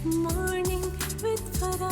Morning with Farah.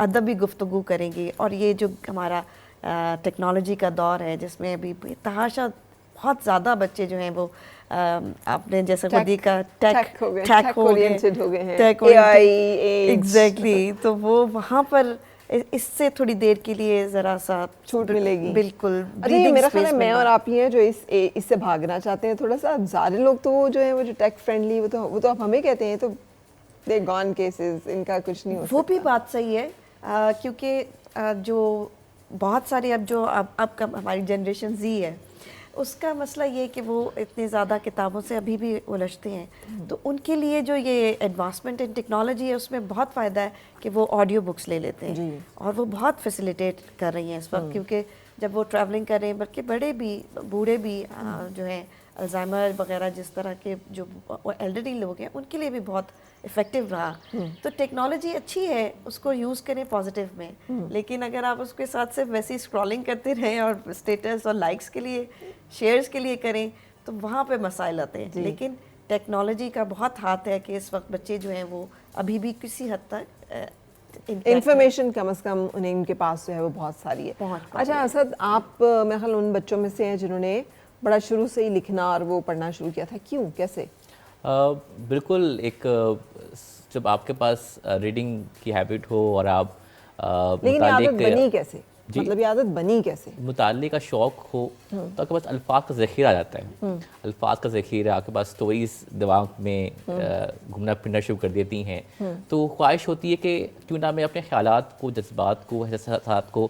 ادبی گفتگو کریں گے. اور یہ جو ہمارا ٹیکنالوجی کا دور ہے جس میں ابھی تحاشا بہت زیادہ بچے جو ہیں وہ آپ نے جیسا کو دیکھا ٹیک اورینٹڈ ہو گئے ہیں, ایگزیکٹلی, تو وہ وہاں پر اس سے تھوڑی دیر کے لیے ذرا سا چھوٹ ملے گی. بالکل. اچھا میرا خیال ہے میں اور آپ ہی ہیں جو اس سے بھاگنا چاہتے ہیں تھوڑا سا. سارے لوگ تو وہ جو ہیں وہ جو ٹیک فرینڈلی وہ تو آپ ہمیں کہتے ہیں تو دے گون کیسز, ان کا کچھ نہیں ہو سکتا. وہ بھی بات صحیح ہے, کیونکہ جو بہت سارے اب کا ہماری جنریشن زی ہے, اس کا مسئلہ یہ کہ وہ اتنے زیادہ کتابوں سے ابھی بھی الجھتے ہیں. تو ان کے لیے جو یہ ایڈوانسمنٹ ان ٹیکنالوجی ہے اس میں بہت فائدہ ہے کہ وہ آڈیو بکس لے لیتے ہیں, اور وہ بہت فیسیلیٹیٹ کر رہی ہیں اس وقت, کیونکہ جب وہ ٹریولنگ کر رہے ہیں, بلکہ بڑے بھی بوڑھے بھی جو ہیں الزائمر وغیرہ جس طرح کے جو ایلڈرلی لوگ ہیں ان کے لیے بھی بہت افیکٹو رہا. تو ٹیکنالوجی اچھی ہے, اس کو یوز کریں پازیٹیو میں, لیکن اگر آپ اس کے ساتھ صرف ویسی اسکرولنگ کرتے رہیں اور اسٹیٹس اور لائکس کے لیے شیئرز کے لیے کریں تو وہاں پہ مسائل آتے ہیں. لیکن ٹیکنالوجی کا بہت ہاتھ ہے کہ اس وقت بچے جو ہیں وہ ابھی بھی کسی حد تک انفارمیشن کم از کم انہیں ان کے پاس جو ہے وہ بہت ساری ہے. اچھا اسد, آپ میرے خیال ان بچوں میں سے ہیں جنہوں نے بڑا شروع سے ہی لکھنا اور وہ پڑھنا شروع کیا تھا, کیوں, کیسے؟ بالکل, ایک جب آپ کے پاس ریڈنگ کی ہیبٹ ہو اور آپ لیکن یہ عادت بنی کیسے, مطلب یہ عادت بنی کیسے؟ مطالعے کا شوق ہو تو آپ کے پاس الفاظ کا ذخیرہ آ جاتا ہے. الفاظ کا ذخیرہ, آپ کے پاس اسٹوریز دماغ میں گھومنا پھرنا شروع کر دیتی ہیں. تو خواہش ہوتی ہے کہ کیوں نہ میں اپنے خیالات کو, جذبات کو, احساسات کو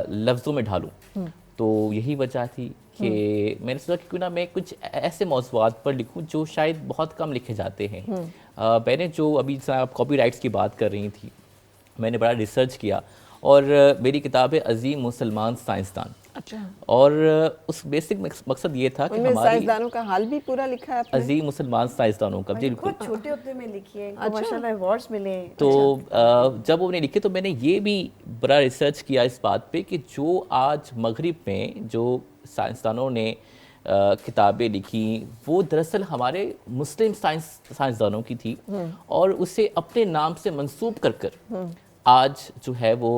لفظوں میں ڈھالوں. تو یہی وجہ تھی کہ میں نے سوچا کہ کیوں نہ میں کچھ ایسے موضوعات پر لکھوں جو شاید بہت کم لکھے جاتے ہیں. میں نے جو ابھی آپ کاپی رائٹس کی بات کر رہی تھی, میں نے بڑا ریسرچ کیا اور میری کتاب ہے عظیم مسلمان سائنسدان. اچھا, اور اس بیسک مقصد یہ تھا کہ ہماری سائنسدانوں کا حال بھی پورا لکھا ہے آپ نے. عظیم مسلمان سائنسدانوں کا, بالکل چھوٹے ہوتے میں لکھی ہے, ماشاءاللہ ایوارڈز ملے. تو جب وہ نے لکھے تو میں نے یہ بھی بڑا ریسرچ کیا اس بات پہ کہ جو آج مغرب میں جو سائنسدانوں نے کتابیں لکھی وہ دراصل ہمارے مسلم سائنسدانوں کی تھی, اور اسے اپنے نام سے منسوب کر کر آج جو ہے وہ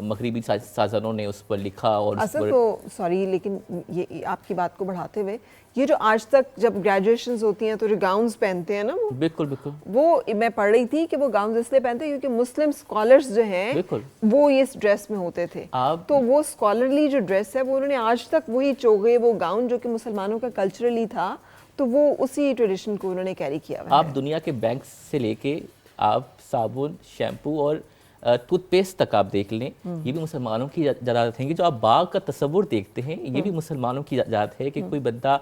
مغربی سائنسدانوں نے اس پر لکھا. اور اصل تو سوری لیکن یہ آپ کی بات کو بڑھاتے ہوئے, یہ جو آج تک جب گریجویشنز ہوتی ہیں تو جو گاؤنز پہنتے ہیں نا, بالکل بالکل, وہ میں پڑھ رہی تھی کہ وہ گاؤنز اس لیے پہنتے ہیں کیونکہ مسلم اسکالرز جو ہیں وہ اس ڈریس میں ہوتے تھے. تو وہ اسکالرلی جو ڈریس ہے وہ انہوں نے آج تک وہی چوغے, وہ گاؤن جو کہ مسلمانوں کا کلچرلی تھا, تو وہ اسی ٹریڈیشن کو انہوں نے کیری کیا ہوا ہے. آپ دنیا کے بینک سے لے کے آپ صابن, شیمپو اور ٹوتھ پیسٹ تک آپ دیکھ لیں, یہ بھی مسلمانوں کی ایجادات ہیں. کہ جو آپ باغ کا تصور دیکھتے ہیں یہ بھی مسلمانوں کی ایجاد ہے, کہ کوئی بندہ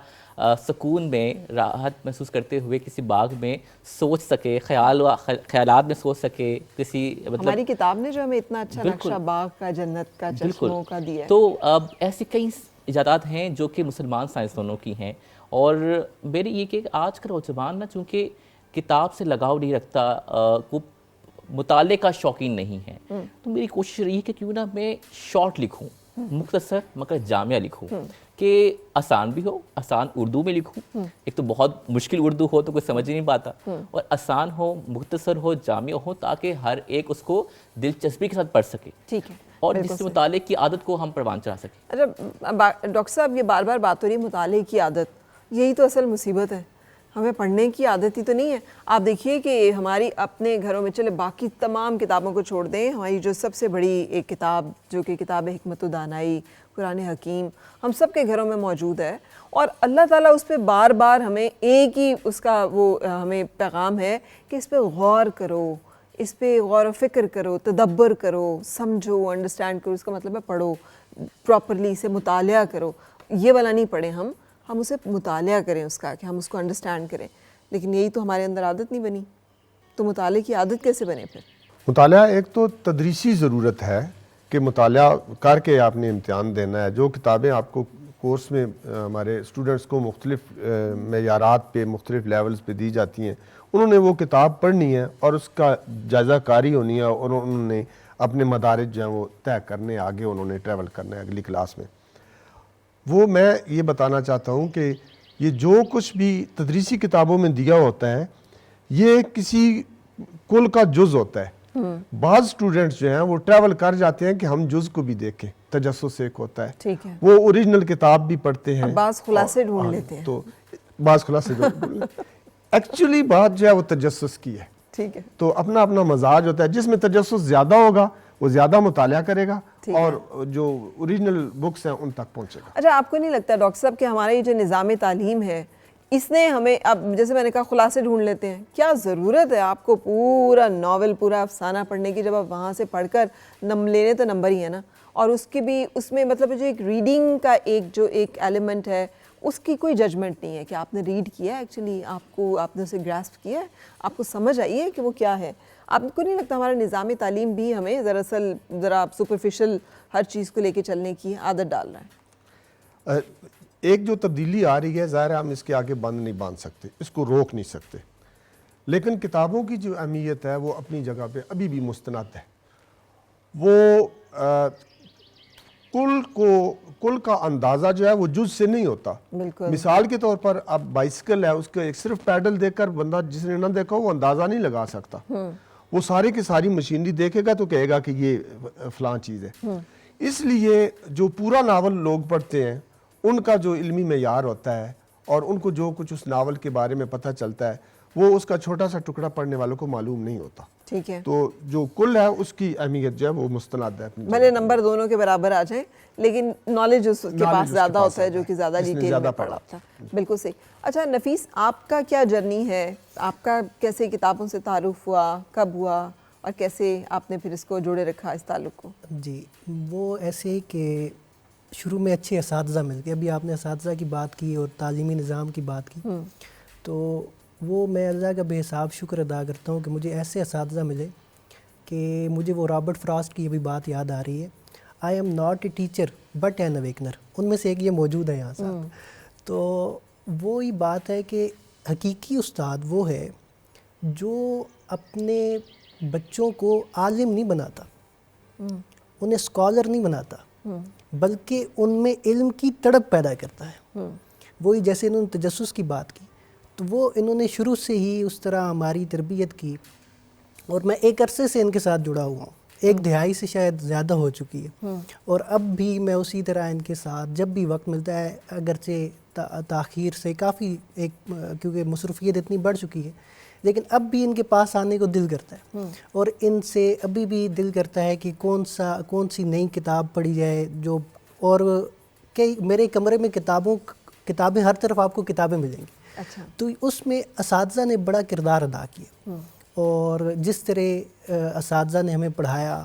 سکون میں راحت محسوس کرتے ہوئے کسی باغ میں سوچ سکے, خیالات میں سوچ سکے. کسی مطلب ہماری کتاب نے جو ہمیں اتنا اچھا نقشہ باغ کا, جنت کا, چشموں کا دیا ہے. تو اب ایسی کئی ایجادات ہیں جو کہ مسلمان سائنسدانوں کی ہیں. اور میری یہ کہ آج کا نوجوان نا چونکہ کتاب سے لگاؤ نہیں رکھتا, وہ مطالعے کا شوقین نہیں ہے, تو میری کوشش رہی ہے کہ کیوں نہ میں شارٹ لکھوں, مختصر مگر جامع لکھوں, کہ آسان بھی ہو, آسان اردو میں لکھوں. ایک تو بہت مشکل اردو ہو تو کوئی سمجھ نہیں پاتا, اور آسان ہو, مختصر ہو, جامع ہو, تاکہ ہر ایک اس کو دلچسپی کے ساتھ پڑھ سکے. ٹھیک ہے, اور جس سے مطالعے کی عادت کو ہم پروان چڑھا سکیں. اچھا ڈاکٹر صاحب, یہ بار بار بات ہو رہی ہے مطالعے کی عادت, یہی تو اصل مصیبت ہے. ہمیں پڑھنے کی عادت ہی تو نہیں ہے. آپ دیکھیے کہ ہماری اپنے گھروں میں, چلے باقی تمام کتابوں کو چھوڑ دیں, ہماری جو سب سے بڑی ایک کتاب جو کہ کتاب حکمت و دانائی, قرآن حکیم, ہم سب کے گھروں میں موجود ہے, اور اللہ تعالیٰ اس پہ بار بار ہمیں ایک ہی اس کا وہ ہمیں پیغام ہے کہ اس پہ غور کرو, اس پہ غور و فکر کرو, تدبر کرو, سمجھو, انڈرسٹینڈ کرو. اس کا مطلب ہے پڑھو پراپرلی, اسے مطالعہ کرو. یہ والا نہیں پڑھیں ہم اسے مطالعہ کریں اس کا, کہ ہم اس کو انڈرسٹینڈ کریں. لیکن یہی تو ہمارے اندر عادت نہیں بنی. تو مطالعے کی عادت کیسے بنے پھر؟ مطالعہ ایک تو تدریسی ضرورت ہے کہ مطالعہ کر کے آپ نے امتحان دینا ہے. جو کتابیں آپ کو کورس میں ہمارے اسٹوڈنٹس کو مختلف معیارات پہ, مختلف لیولز پہ دی جاتی ہیں, انہوں نے وہ کتاب پڑھنی ہے اور اس کا جائزہ کاری ہونی ہے, اور انہوں نے اپنے مدارج جو ہیں وہ طے کرنے, آگے انہوں نے ٹریول کرنا ہے اگلی کلاس میں. وہ میں یہ بتانا چاہتا ہوں کہ یہ جو کچھ بھی تدریسی کتابوں میں دیا ہوتا ہے یہ کسی کل کا جز ہوتا ہے. بعض اسٹوڈنٹس جو ہیں وہ ٹریول کر جاتے ہیں کہ ہم جز کو بھی دیکھیں, تجسس ایک ہوتا ہے, ٹھیک ہے, وہ اوریجنل کتاب بھی پڑھتے ہیں, بعض خلاصے ڈھونڈ لیتے ہیں, تو بعض خلاصے ایکچولی بات جو ہے وہ تجسس کی ہے. ٹھیک ہے, تو اپنا اپنا مزاج ہوتا ہے, جس میں تجسس زیادہ ہوگا وہ زیادہ مطالعہ کرے گا اور جو اوریجنل بکس ہیں ان تک پہنچے گا. اچھا آپ کو نہیں لگتا ڈاکٹر صاحب کہ ہمارا یہ جو نظام تعلیم ہے اس نے ہمیں, اب جیسے میں نے کہا خلاصے ڈھونڈ لیتے ہیں, کیا ضرورت ہے آپ کو پورا ناول پورا افسانہ پڑھنے کی؟ جب آپ وہاں سے پڑھ کر لینے تو نمبر ہی ہے نا, اور اس کی بھی اس میں مطلب جو ایک ریڈنگ کا ایک ایلیمنٹ ہے اس کی کوئی ججمنٹ نہیں ہے کہ آپ نے ریڈ کیا ہے, ایکچولی آپ نے اسے گراسپ کیا ہے, آپ کو سمجھ آئی ہے کہ وہ کیا ہے. آپ کو نہیں لگتا ہمارا نظام تعلیم بھی ہمیں دراصل ذرا سپرفیشل ہر چیز کو لے کے چلنے کی عادت ڈال رہا ہے؟ ایک جو تبدیلی آ رہی ہے, ظاہر ہے ہم اس کے آگے بند نہیں باندھ سکتے, اس کو روک نہیں سکتے, لیکن کتابوں کی جو اہمیت ہے وہ اپنی جگہ پہ ابھی بھی مستند ہے. وہ کل کا اندازہ جو ہے وہ جز سے نہیں ہوتا. مثال کے طور پر اب بائسیکل ہے, اس کو ایک صرف پیڈل دیکھ کر بندہ جس نے نہ دیکھا وہ اندازہ نہیں لگا سکتا. وہ سارے کی ساری مشینری دیکھے گا تو کہے گا کہ یہ فلاں چیز ہے. اس لیے جو پورا ناول لوگ پڑھتے ہیں ان کا جو علمی معیار ہوتا ہے اور ان کو جو کچھ اس ناول کے بارے میں پتہ چلتا ہے وہ اس کا چھوٹا سا ٹکڑا پڑھنے والوں کو معلوم نہیں ہوتا. ٹھیک ہے, تو جو کل ہے اس کی اہمیت جو ہے وہ مستند ہے. بھلے نمبر دونوں کے برابر آ جائیں لیکن نالج اس کے پاس زیادہ ہوتا ہے جو کہ زیادہ ڈیٹیل میں پڑھا ہوتا ہے. بالکل صحیح. اچھا نفیس, آپ کا کیا جرنی ہے, آپ کا کیسے کتابوں سے تعارف ہوا, کب ہوا, اور کیسے آپ نے پھر اس کو جوڑے رکھا اس تعلق کو؟ جی وہ ایسے ہی کہ شروع میں اچھے اساتذہ مل گئے. ابھی آپ نے اساتذہ کی بات کی اور تعلیمی نظام کی بات کی, تو وہ میں اللہ کا بے حساب شکر ادا کرتا ہوں کہ مجھے ایسے اساتذہ ملے کہ مجھے وہ رابرٹ فراسٹ کی ابھی بات یاد آ رہی ہے, I am not a teacher but an awakener, ان میں سے ایک یہ موجود ہے یہاں ساتھ. تو وہی بات ہے کہ حقیقی استاد وہ ہے جو اپنے بچوں کو عالم نہیں بناتا, انہیں اسکالر نہیں بناتا, بلکہ ان میں علم کی تڑپ پیدا کرتا ہے. وہی جیسے انہوں نے تجسس کی بات کی, تو وہ انہوں نے شروع سے ہی اس طرح ہماری تربیت کی, اور میں ایک عرصے سے ان کے ساتھ جڑا ہوا ہوں, 1 دہائی سے شاید زیادہ ہو چکی ہے, اور اب بھی میں اسی طرح ان کے ساتھ جب بھی وقت ملتا ہے, اگرچہ تاخیر سے کافی کیونکہ مصروفیت اتنی بڑھ چکی ہے, لیکن اب بھی ان کے پاس آنے کو دل کرتا ہے, اور ان سے ابھی بھی دل کرتا ہے کہ کون سی نئی کتاب پڑھی جائے جو, اور کئی میرے کمرے میں کتابیں ہر طرف آپ کو کتابیں ملیں گی. اچھا, تو اس میں اساتذہ نے بڑا کردار ادا کیا, اور جس طرح اساتذہ نے ہمیں پڑھایا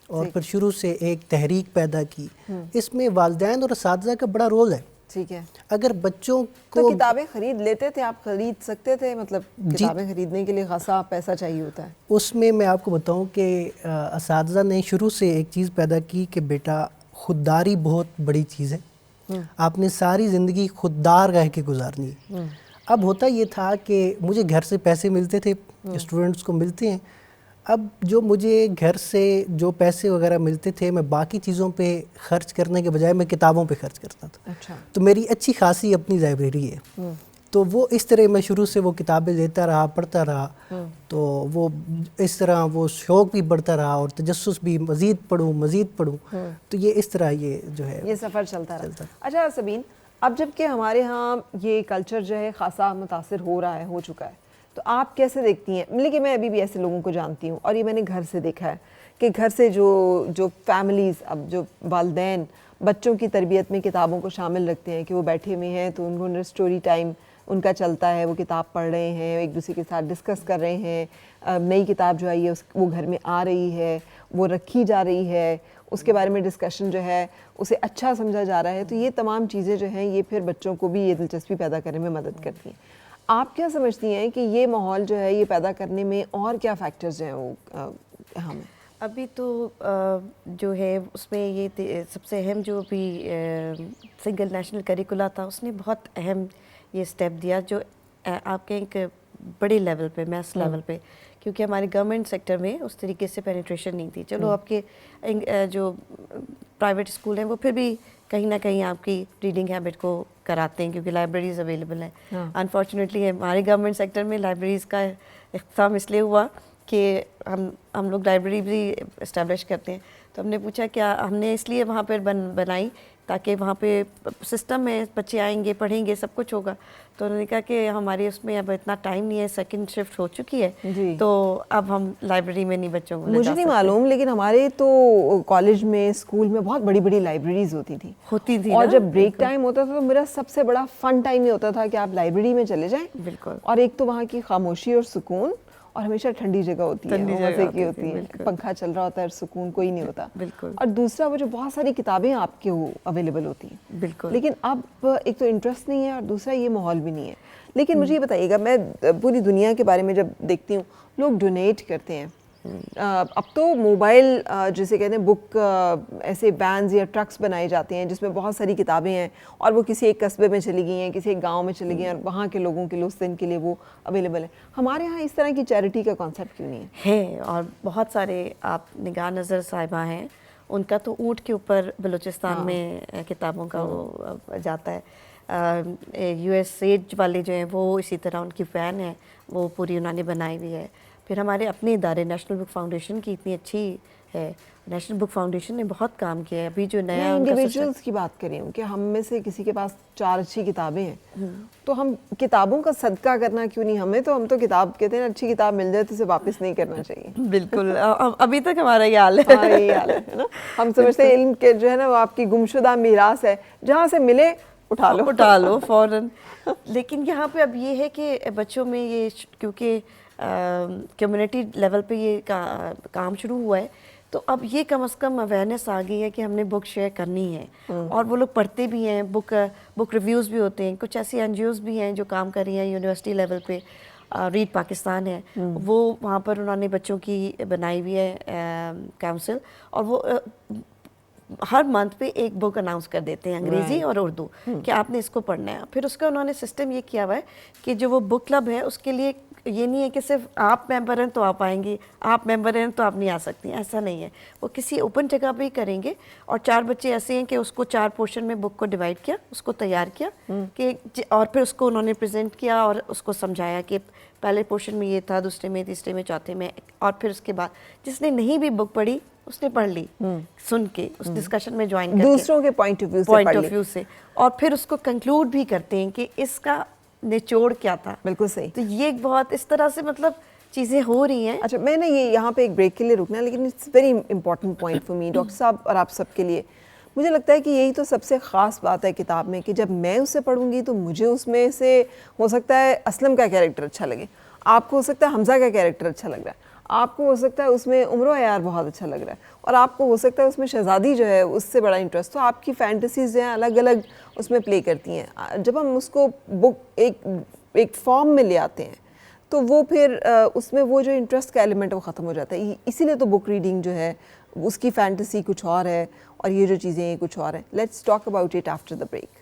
اور پھر شروع سے ایک تحریک پیدا کی, اس میں والدین اور اساتذہ کا بڑا رول ہے. ٹھیک ہے, اگر بچوں تو کو کتابیں خرید لیتے تھے آپ, خرید سکتے تھے, مطلب کتابیں خریدنے کے لیے خاصا پیسہ چاہیے ہوتا ہے. اس میں آپ کو بتاؤں کہ اساتذہ نے شروع سے ایک چیز پیدا کی کہ بیٹا خودداری بہت بڑی چیز ہے, آپ نے ساری زندگی خوددار رہ کے گزارنی ہے. اب ہوتا یہ تھا کہ مجھے گھر سے پیسے ملتے تھے, اسٹوڈنٹس کو ملتے ہیں, اب جو مجھے گھر سے جو پیسے وغیرہ ملتے تھے میں باقی چیزوں پہ خرچ کرنے کے بجائے میں کتابوں پہ خرچ کرتا تھا. اچھا, تو میری اچھی خاصی اپنی لائبریری ہے, تو وہ اس طرح میں شروع سے وہ کتابیں لیتا رہا, پڑھتا رہا, تو وہ اس طرح وہ شوق بھی بڑھتا رہا, اور تجسس بھی مزید پڑھوں, تو یہ اس طرح یہ جو ہے یہ سفر چلتا رہا. اچھا سبین, اب جب کہ ہمارے ہاں یہ کلچر جو ہے خاصا متاثر ہو چکا ہے, تو آپ کیسے دیکھتی ہیں؟ لیکن میں ابھی بھی ایسے لوگوں کو جانتی ہوں, اور یہ میں نے گھر سے دیکھا ہے کہ گھر سے جو فیملیز, اب جو والدین بچوں کی تربیت میں کتابوں کو شامل رکھتے ہیں کہ وہ بیٹھے ہوئے ہیں تو انہوں نے اسٹوری ٹائم ان کا چلتا ہے, وہ کتاب پڑھ رہے ہیں, ایک دوسرے کے ساتھ ڈسکس کر رہے ہیں, نئی کتاب جو آئی ہے وہ گھر میں آ رہی ہے, وہ رکھی جا رہی ہے, اس کے بارے میں ڈسکشن جو ہے اسے اچھا سمجھا جا رہا ہے. تو یہ تمام چیزیں جو ہیں یہ پھر بچوں کو بھی یہ دلچسپی پیدا کرنے میں مدد کرتی ہیں. آپ کیا سمجھتی ہیں کہ یہ ماحول جو ہے یہ پیدا کرنے میں اور کیا فیکٹرز جو ہیں وہ اہم ہیں؟ ابھی تو جو ہے اس میں یہ سب سے اہم جو بھی سنگل نیشنل کریکولا تھا, اس نے بہت اہم یہ سٹیپ دیا جو آپ کے ایک بڑے لیول پہ, میس لیول پہ, کیونکہ ہمارے گورنمنٹ سیکٹر میں اس طریقے سے پینیٹریشن نہیں تھی. چلو آپ کے جو پرائیویٹ اسکول ہیں وہ پھر بھی کہیں نہ کہیں آپ کی ریڈنگ ہیبٹ کو کراتے ہیں کیونکہ لائبریریز اویلیبل ہیں. انفارچونیٹلی ہمارے گورنمنٹ سیکٹر میں لائبریریز کا اختتام اس لیے ہوا کہ ہم لوگ لائبریری بھی اسٹیبلش کرتے ہیں. تو ہم نے پوچھا کیا ہم نے اس لیے وہاں پر بنائی تاکہ وہاں پہ سسٹم میں بچے آئیں گے, پڑھیں گے, سب کچھ ہوگا. تو انہوں نے کہا کہ ہماری اس میں اب اتنا ٹائم نہیں ہے, سیکنڈ شفٹ ہو چکی ہے, تو اب ہم لائبریری میں نہیں بچوں کو. مجھے نہیں معلوم, لیکن ہمارے تو کالج میں, اسکول میں بہت بڑی بڑی لائبریریز ہوتی تھی, اور جب بریک ٹائم ہوتا تھا تو میرا سب سے بڑا فن ٹائم یہ ہوتا تھا کہ آپ لائبریری میں چلے جائیں. بالکل. اور ایک تو وہاں کی خاموشی اور سکون, اور ہمیشہ ٹھنڈی جگہ ہوتی ہے, مزے کی ہوتی ہے, پنکھا چل رہا ہوتا ہے, سکون کوئی نہیں ہوتا. بالکل. اور دوسرا وہ جو بہت ساری کتابیں آپ کے اویلیبل ہوتی ہیں. بالکل. لیکن اب ایک تو انٹرسٹ نہیں ہے, اور دوسرا یہ ماحول بھی نہیں ہے. لیکن مجھے یہ بتائیے گا, میں پوری دنیا کے بارے میں جب دیکھتی ہوں, لوگ ڈونیٹ کرتے ہیں. اب تو موبائل جسے کہتے ہیں بک, ایسے وینز یا ٹرکس بنائے جاتے ہیں جس میں بہت ساری کتابیں ہیں, اور وہ کسی ایک قصبے میں چلی گئی ہیں, کسی ایک گاؤں میں چلی گئی ہیں, اور وہاں کے لوگوں کے لیے اس دن کے لیے وہ اویلیبل ہے. ہمارے ہاں اس طرح کی چیریٹی کا کانسیپٹ کیوں نہیں ہے؟ اور بہت سارے آپ نگاہ نظر صاحبہ ہیں, ان کا تو اونٹ کے اوپر بلوچستان میں کتابوں کا وہ جاتا ہے. یو ایس ایڈ والے جو ہیں وہ اسی طرح ان کی فین ہے, وہ پوری انہوں نے بنائی ہوئی ہے. پھر ہمارے اپنے ادارے نیشنل بک فاؤنڈیشن کی اتنی اچھی ہے, نیشنل بک فاؤنڈیشن نے بہت کام کیا ہے. ابھی جو نیا انڈیویجولس کی بات کریں کہ ہم میں سے کسی کے پاس 4 اچھی کتابیں ہیں, تو ہم کتابوں کا صدقہ کرنا کیوں نہیں؟ ہم تو کتاب کہتے ہیں, اچھی کتاب مل جائے تو اسے واپس نہیں کرنا چاہیے. بالکل, ابھی تک ہمارا یہ حال ہے. یہی حال ہے نا. ہم سمجھتے ہیں علم کے جو ہے نا وہ آپ کی گمشدہ میراث ہے, جہاں سے ملے اٹھا لو فوراً. لیکن یہاں پہ اب یہ ہے کہ بچوں میں یہ, کیونکہ کمیونٹی لیول پہ یہ کام شروع ہوا ہے, تو اب یہ کم از کم اویئرنیس آ گئی ہے کہ ہم نے بک شیئر کرنی ہے, اور وہ لوگ پڑھتے بھی ہیں, بک ریویوز بھی ہوتے ہیں. کچھ ایسی این جی اوز بھی ہیں جو کام کر رہی ہیں یونیورسٹی لیول پہ, ریڈ پاکستان ہے, وہ وہاں پر انہوں نے بچوں کی بنائی ہوئی ہے کاؤنسل, اور وہ ہر منتھ پہ ایک بک اناؤنس کر دیتے ہیں, انگریزی اور اردو, کہ آپ نے اس کو پڑھنا ہے. پھر اس کا انہوں نے سسٹم یہ کیا ہوا ہے کہ جو وہ بک کلب ہے اس کے لیے یہ نہیں ہے کہ صرف آپ ممبر ہیں تو آپ آئیں گی, آپ ممبر ہیں تو آپ نہیں آ سکتی, ایسا نہیں ہے. وہ کسی اوپن جگہ پہ ہی کریں گے, اور 4 بچے ایسے ہیں کہ اس کو 4 پورشن میں بک کو ڈیوائڈ کیا, اس کو تیار کیا, کہ اور پھر اس کو انہوں نے پریزنٹ کیا اور اس کو سمجھایا کہ پہلے پورشن میں یہ تھا, دوسرے میں, تیسرے میں, چوتھے میں, اور پھر اس کے بعد جس نے نہیں بھی بک پڑھی اس نے پڑھ لی, سن کے اس ڈسکشن میں جوائن کر کے, دوسروں کے پوائنٹ آف ویو سے, اور پھر اس کو کنکلوڈ بھی کرتے ہیں کہ اس کا نچوڑ کیا تھا. بالکل صحیح. تو یہ ایک بہت اس طرح سے مطلب چیزیں ہو رہی ہیں. اچھا, میں نے یہ یہاں پہ ایک بریک کے لیے رکنا ہے, لیکن it's very important point for me doctor صاحب اور آپ سب کے لیے. مجھے لگتا ہے کہ یہی تو سب سے خاص بات ہے کتاب میں, کہ جب میں اسے پڑھوں گی تو مجھے اس میں سے ہو سکتا ہے اسلم کا کیریکٹر اچھا لگے, آپ کو ہو سکتا ہے حمزہ کا کیریکٹر اچھا لگ رہا ہے, آپ کو ہو سکتا ہے اس میں عمر و عیار بہت اچھا لگ رہا ہے, اور آپ کو ہو سکتا ہے اس میں شہزادی جو ہے اس سے بڑا انٹرسٹ. تو آپ کی فینٹیسیز جو ہیں الگ الگ اس میں پلے کرتی ہیں. جب ہم اس کو بک ایک فارم میں لے آتے ہیں تو وہ پھر اس میں وہ جو انٹرسٹ کا ایلیمنٹ ہے وہ ختم ہو جاتا ہے. اسی لیے تو بک ریڈنگ جو ہے اس کی فینٹیسی کچھ اور ہے, اور یہ جو چیزیں ہیں کچھ اور ہیں. Let's talk about it after the break.